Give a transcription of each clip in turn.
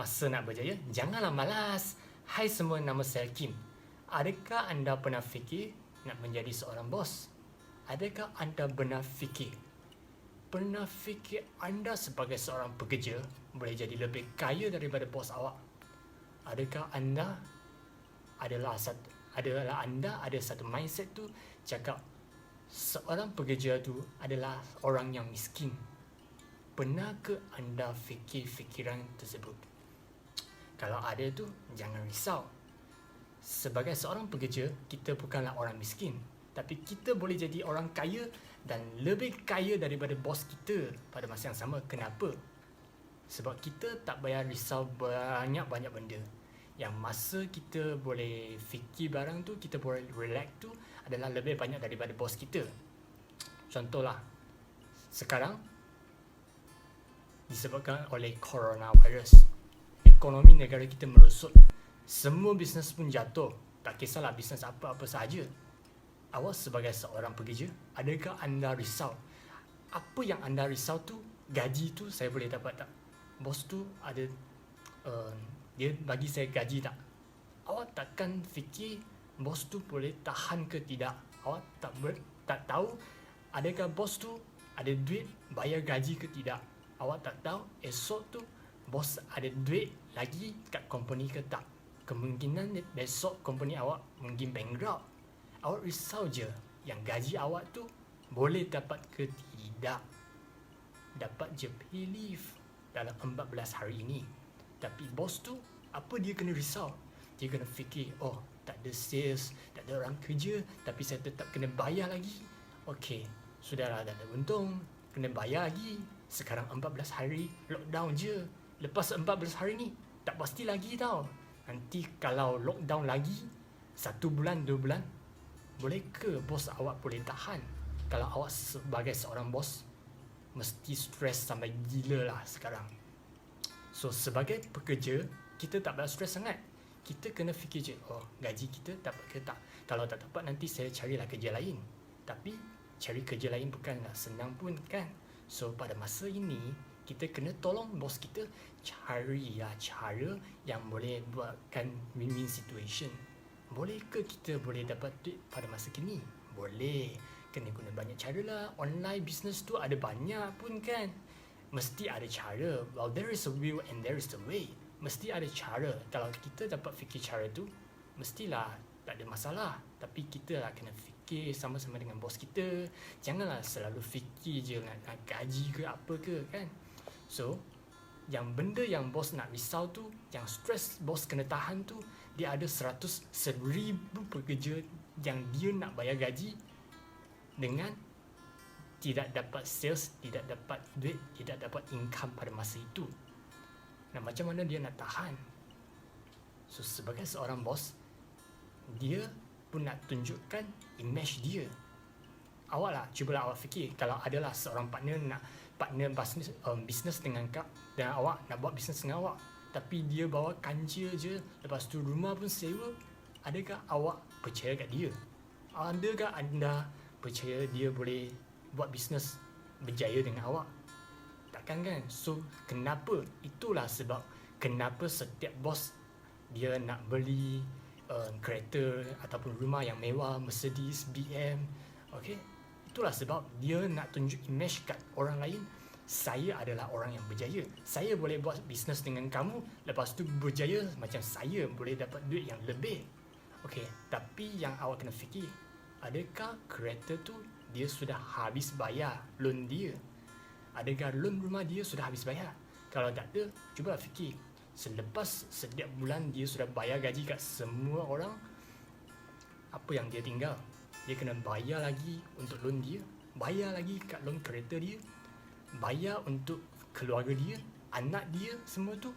masa nak berjaya, janganlah malas. Hai semua, nama saya Kim. Adakah anda pernah fikir nak menjadi seorang bos? Adakah anda pernah fikir anda sebagai seorang pekerja boleh jadi lebih kaya daripada bos awak? Adakah anda ada satu mindset tu cakap seorang pekerja tu adalah orang yang miskin? Pernah ke anda fikir fikiran tersebut? Kalau ada tu, jangan risau. Sebagai seorang pekerja, kita bukanlah orang miskin, tapi kita boleh jadi orang kaya dan lebih kaya daripada bos kita pada masa yang sama. Kenapa? Sebab kita tak payah risau banyak-banyak benda. Yang masa kita boleh fikir barang tu, kita boleh relax tu adalah lebih banyak daripada bos kita. Contohlah, sekarang disebabkan oleh coronavirus, ekonomi negara kita merosot. Semua bisnes pun jatuh. Tak kisahlah bisnes apa-apa sahaja. Awak sebagai seorang pekerja, adakah anda risau? Apa yang anda risau tu, gaji tu saya boleh dapat tak? Bos tu ada dia bagi saya gaji tak? Awak takkan fikir bos tu boleh tahan ke tidak? Awak tak tahu adakah bos tu ada duit bayar gaji ke tidak? Awak tak tahu esok tu bos ada duit lagi kat company ke tak? Kemungkinan besok company awak mungkin bankrupt. Awak risau je yang gaji awak tu boleh dapat ke tidak. Dapat je pay leave dalam 14 hari ini. Tapi bos tu, apa dia kena risau? Dia kena fikir, oh tak ada sales, tak ada orang kerja, tapi saya tetap kena bayar lagi. Okey, sudahlah, dah ada untung, kena bayar lagi. Sekarang 14 hari lockdown je. Lepas 14 hari ni, tak pasti lagi tau. Nanti kalau lockdown lagi 1 bulan, 2 bulan, boleh ke bos awak boleh tahan? Kalau awak sebagai seorang bos, mesti stres sampai gila lah sekarang. So sebagai pekerja, kita tak payah stres sangat. Kita kena fikir je, oh gaji kita dapat ke tak? Kalau tak dapat, nanti saya carilah kerja lain. Tapi cari kerja lain bukanlah senang pun kan? So pada masa ini, kita kena tolong bos kita carilah cara yang boleh buatkan win-win situation. Boleh ke kita boleh dapat duit pada masa kini? Boleh. Kena guna banyak cara lah. Online business tu ada banyak pun kan. Mesti ada cara. Well, there is a will and there is a way. Mesti ada cara. Kalau kita dapat fikir cara tu, mestilah tak ada masalah. Tapi kita lah kena fikir sama-sama dengan bos kita. Janganlah selalu fikir je nak gaji ke apa ke kan. So, yang benda yang bos nak risau tu, yang stres bos kena tahan tu, dia ada 100,000 pekerja yang dia nak bayar gaji dengan tidak dapat sales, tidak dapat duit, tidak dapat income pada masa itu. Nah, macam mana dia nak tahan? So, sebagai seorang bos, dia pun nak tunjukkan image dia. Awak lah, cubalah awak fikir, kalau adalah seorang partner bisnes dengan awak, nak buat bisnes dengan awak, tapi dia bawa kancil je, lepas tu rumah pun sewa, adakah awak percaya kat dia? Adakah anda percaya dia boleh buat bisnes berjaya dengan awak? Takkan kan? So, kenapa? Itulah sebab kenapa setiap bos dia nak beli kereta ataupun rumah yang mewah, Mercedes, BM. Okay? Itulah sebab dia nak tunjuk image kat orang lain. Saya adalah orang yang berjaya. Saya boleh buat bisnes dengan kamu, lepas tu berjaya macam saya, boleh dapat duit yang lebih. Okay, tapi yang awak kena fikir, adakah kereta tu dia sudah habis bayar loan dia? Adakah loan rumah dia sudah habis bayar? Kalau tak ada, cuba fikir. Selepas setiap bulan dia sudah bayar gaji kat semua orang, apa yang dia tinggal? Dia kena bayar lagi untuk loan dia, bayar lagi kat loan kereta dia, bayar untuk keluarga dia, anak dia, semua tu.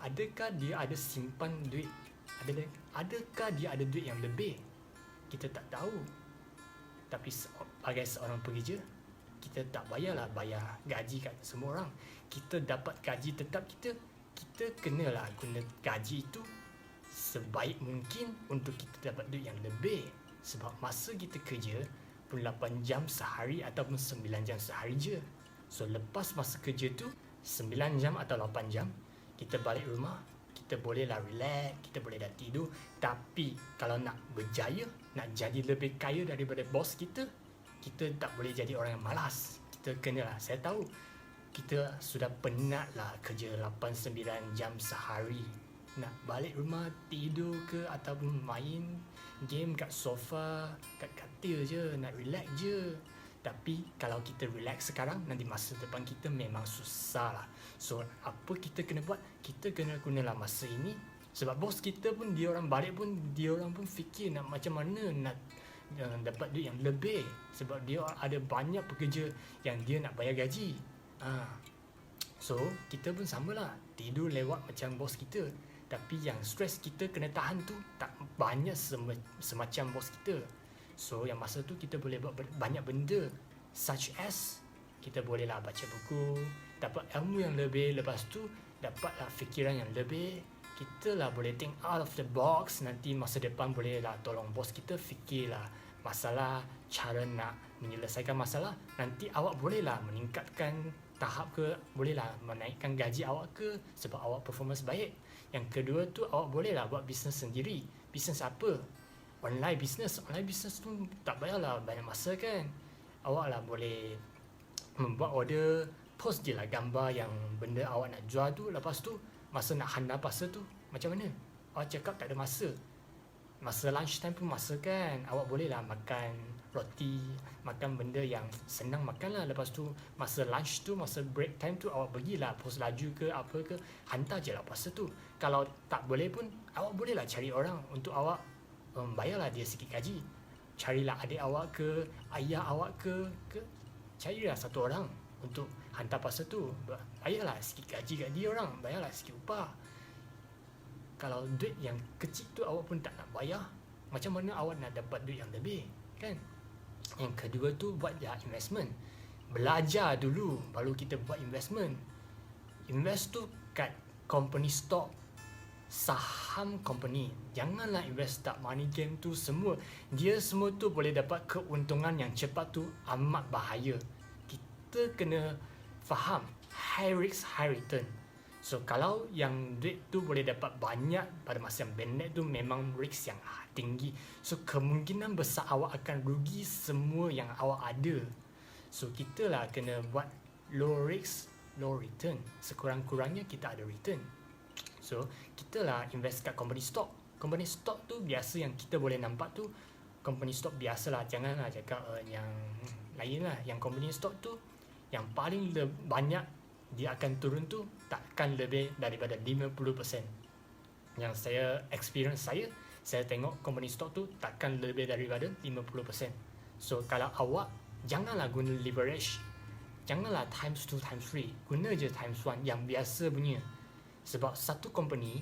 Adakah dia ada simpan duit? Adakah dia ada duit yang lebih? Kita tak tahu. Tapi sebagai seorang pekerja, kita tak payahlah bayar gaji kat semua orang. Kita dapat gaji tetap kita kenalah guna gaji itu sebaik mungkin untuk kita dapat duit yang lebih. Sebab masa kita kerja pun 8 jam sehari ataupun 9 jam sehari je. So lepas masa kerja tu 9 jam atau 8 jam, kita balik rumah, kita bolehlah relax, kita boleh dah tidur. Tapi kalau nak berjaya, nak jadi lebih kaya daripada bos kita tak boleh jadi orang yang malas. Kita kenalah, saya tahu kita sudah penat lah kerja 8-9 jam sehari. Nak balik rumah tidur ke ataupun main game kat sofa, kat katil je, nak relax je. Tapi kalau kita relax sekarang, nanti masa depan kita memang susah lah. So apa kita kena buat? Kita kena gunalah masa ini. Sebab bos kita pun, dia orang balik pun, dia orang pun fikir nak macam mana nak dapat duit yang lebih. Sebab dia ada banyak pekerja yang dia nak bayar gaji. So kita pun samalah, tidur lewat macam bos kita. Tapi yang stres kita kena tahan tu tak banyak semacam bos kita. So yang masa tu kita boleh buat banyak benda, such as kita bolehlah baca buku, dapat ilmu yang lebih. Lepas tu dapatlah fikiran yang lebih. Kita lah boleh think out of the box. Nanti masa depan bolehlah tolong bos kita fikirlah masalah, cara nak menyelesaikan masalah. Nanti awak bolehlah meningkatkan tahap ke, bolehlah menaikkan gaji awak ke, sebab awak performance baik. Yang kedua tu, awak bolehlah buat bisnes sendiri. Bisnes apa? Online business. Online business tu tak payahlah banyak masa kan. Awak lah boleh membuat order, post je lah gambar yang benda awak nak jual tu. Lepas tu masa nak hantar parcel tu macam mana? Awak cakap tak ada masa. Masa lunch time pun masa kan. Awak bolehlah makan roti, makan benda yang senang makan lah. Lepas tu masa lunch tu, masa break time tu, awak pergilah post laju ke apa ke, hantar je lah parcel tu. Kalau tak boleh pun, awak bolehlah cari orang untuk awak bayarlah dia sikit gaji. Carilah adik awak ke, ayah awak ke, carilah satu orang untuk hantar parcel tu. Bayarlah sikit gaji kat dia orang, bayarlah sikit upah. Kalau duit yang kecil tu awak pun tak nak bayar, macam mana awak nak dapat duit yang lebih, kan? Yang kedua tu, buat je investment. Belajar dulu baru kita buat investment. Invest tu kat company stock, saham company. Janganlah invest tak money game tu semua. Dia semua tu boleh dapat keuntungan yang cepat tu amat bahaya. Kita kena faham high risk high return. So kalau yang duit tu boleh dapat banyak pada masa yang pendek tu, memang risk yang tinggi. So kemungkinan besar awak akan rugi semua yang awak ada. So kita lah kena buat low risk low return. Sekurang-kurangnya kita ada return. So kita lah invest kat company stock. Company stock tu biasa yang kita boleh nampak tu company stock biasa lah. Janganlah cakap yang lain lah. Yang company stock tu yang paling banyak dia akan turun tu takkan lebih daripada 50%. Yang saya experience, saya tengok company stock tu takkan lebih daripada 50%. So kalau awak, janganlah guna leverage, janganlah times 2 times 3, guna je times 1 yang biasa punya. Sebab satu company,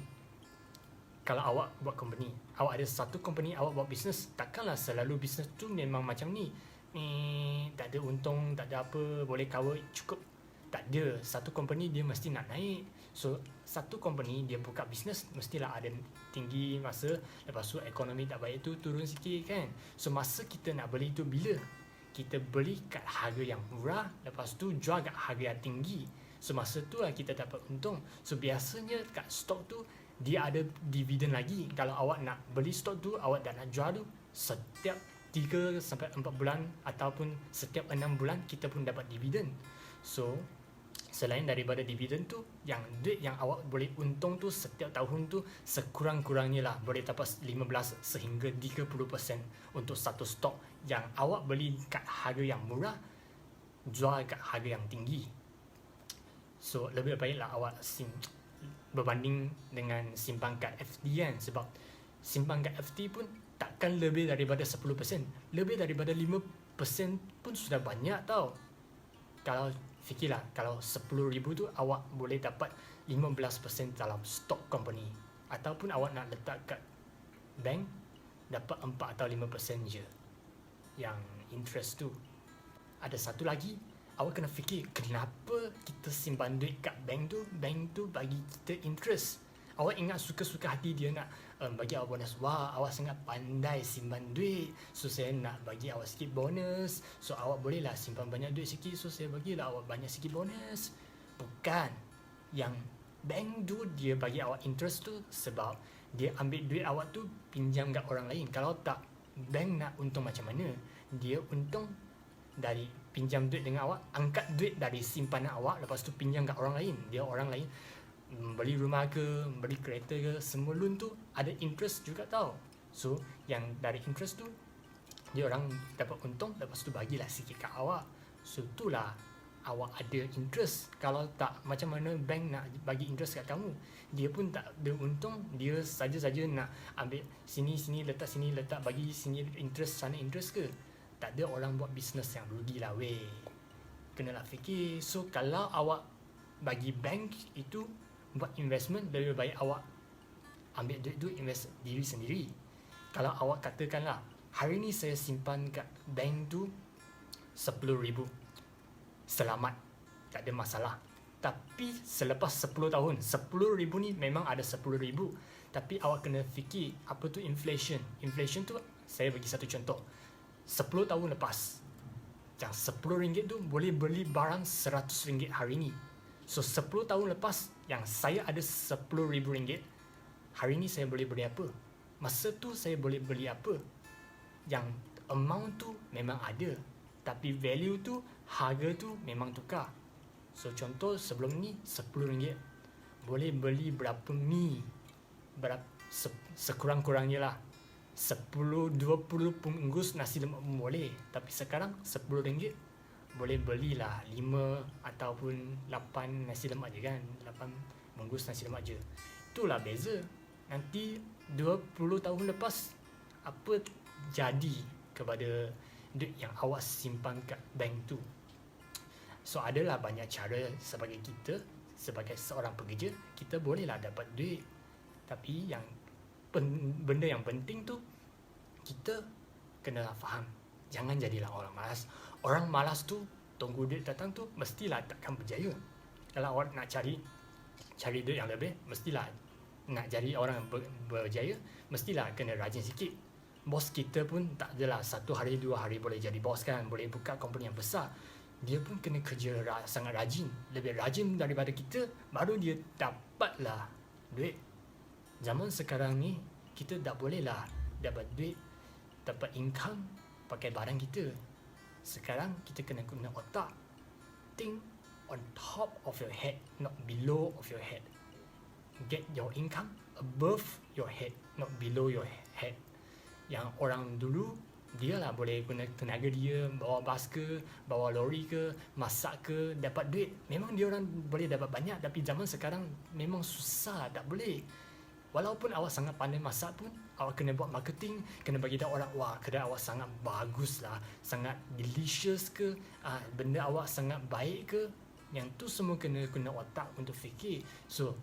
kalau awak buat company, awak ada satu company, awak buat business, takkanlah selalu business tu memang macam ni, tak ada untung, tak ada apa, boleh cover cukup. Tak ada. Satu company dia mesti nak naik. So satu company dia buka bisnes mestilah ada tinggi masa, lepas tu ekonomi tak baik tu turun sikit kan. So masa kita nak beli tu bila? Kita beli kat harga yang murah, lepas tu jual kat harga yang tinggi. So masa tu lah kita dapat untung. So biasanya kat stok tu dia ada dividen lagi. Kalau awak nak beli stok tu, awak dah nak jual tu, setiap 3 sampai 4 bulan ataupun setiap 6 bulan kita pun dapat dividen. So selain daripada dividen tu, yang duit yang awak boleh untung tu setiap tahun tu sekurang-kurangnya lah boleh dapat 15 sehingga 30% untuk satu stok yang awak beli kat harga yang murah, jual kat harga yang tinggi. So lebih baiklah awak berbanding dengan simpan kat FD kan. Sebab simpan kat FD pun takkan lebih daripada 10%. Lebih daripada 5% pun sudah banyak tau. Kalau fikirlah, kalau 10,000 tu awak boleh dapat 15% dalam stok company. Ataupun awak nak letak kat bank, dapat 4 atau 5% je yang interest tu. Ada satu lagi, awak kena fikir kenapa kita simpan duit kat bank tu bagi kita interest. Awak ingat suka-suka hati dia nak bagi awak bonus. Wah, awak sangat pandai simpan duit, so saya nak bagi awak sikit bonus. So awak bolehlah simpan banyak duit sikit, so saya bagilah awak banyak sikit bonus. Bukan. Yang Bank tu dia bagi awak interest tu sebab dia ambil duit awak tu pinjam kat orang lain. Kalau tak, bank nak untung macam mana? Dia untung dari pinjam duit dengan awak, angkat duit dari simpanan awak, lepas tu pinjam kat orang lain. Dia orang lain beli rumah ke, beli kereta ke, semua loan tu ada interest juga tau. So yang dari interest tu dia orang dapat untung, lepas tu bagilah sikit kat awak. So itulah awak ada interest. Kalau tak, macam mana bank nak bagi interest kat kamu? Dia pun tak ada untung, dia saja-saja nak ambil sini letak sini letak, bagi sini interest sana interest ke? Tak ada orang buat bisnes yang rugi lah weh. Kenalah fikir. So kalau awak bagi bank itu buat investment, lebih baik awak ambil duit invest diri sendiri. Kalau awak katakanlah hari ni saya simpan kat bank tu 10,000, selamat, tak ada masalah. Tapi selepas 10 tahun, 10,000 ni memang ada 10,000, tapi awak kena fikir apa tu inflation. Inflation tu, saya bagi satu contoh, 10 tahun lepas, yang RM10 tu boleh beli barang RM100 hari ni. So 10 tahun lepas, yang saya ada RM10,000, hari ni saya boleh beli apa? Masa tu saya boleh beli apa? Yang amount tu memang ada, tapi value tu, harga tu memang tukar. So contoh sebelum ni RM10, boleh beli berapa mi, sekurang-kurangnya lah 10-20 bungkus nasi lemak pun boleh. Tapi sekarang RM10 boleh belilah 5 ataupun 8 nasi lemak je kan, 8 bungkus nasi lemak je. Itulah beza. Nanti 20 tahun lepas, apa jadi kepada duit yang awak simpan kat bank tu? So adalah banyak cara sebagai kita, sebagai seorang pekerja, kita bolehlah dapat duit. Tapi yang benda yang penting tu, kita kenalah faham. Jangan jadilah orang malas. Orang malas tu, tunggu duit datang tu, mestilah takkan berjaya. Kalau awak nak cari duit yang lebih, mestilah nak jadi orang berjaya, mestilah kena rajin sikit. Bos kita pun tak adalah 1 hari 2 hari boleh jadi bos kan, boleh buka company yang besar. Dia pun kena kerja sangat rajin, lebih rajin daripada kita, baru dia dapatlah duit. Zaman sekarang ni, kita tak bolehlah dapat duit, dapat income pakai barang kita. Sekarang kita kena guna otak. Think on top of your head, not below of your head. Get your income above your head, not below your head. Yang orang dulu, dia lah boleh guna tenaga dia, bawa bas ke, bawa lori ke, masak ke, dapat duit. Memang dia orang boleh dapat banyak, tapi zaman sekarang memang susah, tak boleh. Walaupun awak sangat pandai masak pun, awak kena buat marketing, kena bagi tahu orang, wah kedai awak sangat bagus lah, sangat delicious ke, benda awak sangat baik ke. Yang tu semua kena guna otak untuk fikir. So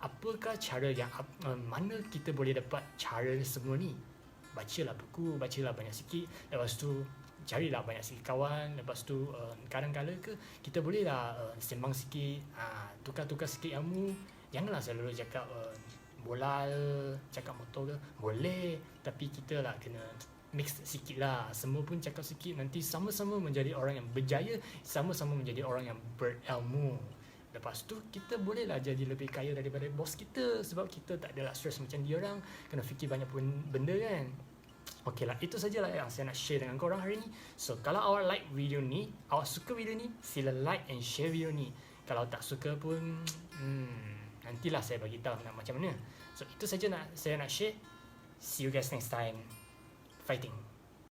apakah cara yang mana kita boleh dapat cara semua ni? Bacalah buku, bacalah banyak sikit, lepas tu carilah banyak sikit kawan, lepas tu kadang-kala ke kita bolehlah sembang sikit, tukar-tukar sikit ilmu. Janganlah selalu cakap bola, cakap motor ke, boleh, tapi kita lah kena mix sikit lah. Semua pun cakap sikit, nanti sama-sama menjadi orang yang berjaya, sama-sama menjadi orang yang berilmu. Lepas tu kita bolehlah jadi lebih kaya daripada bos kita, sebab kita tak adalah stress macam dia orang, kena fikir banyak pun benda kan. Okey lah, itu sajalah yang saya nak share dengan korang hari ni. So kalau awak like video ni, awak suka video ni, sila like and share video ni. Kalau tak suka pun nantilah saya bagi tahu nak macam mana. So itu saja saya nak share. See you guys next time. Fighting.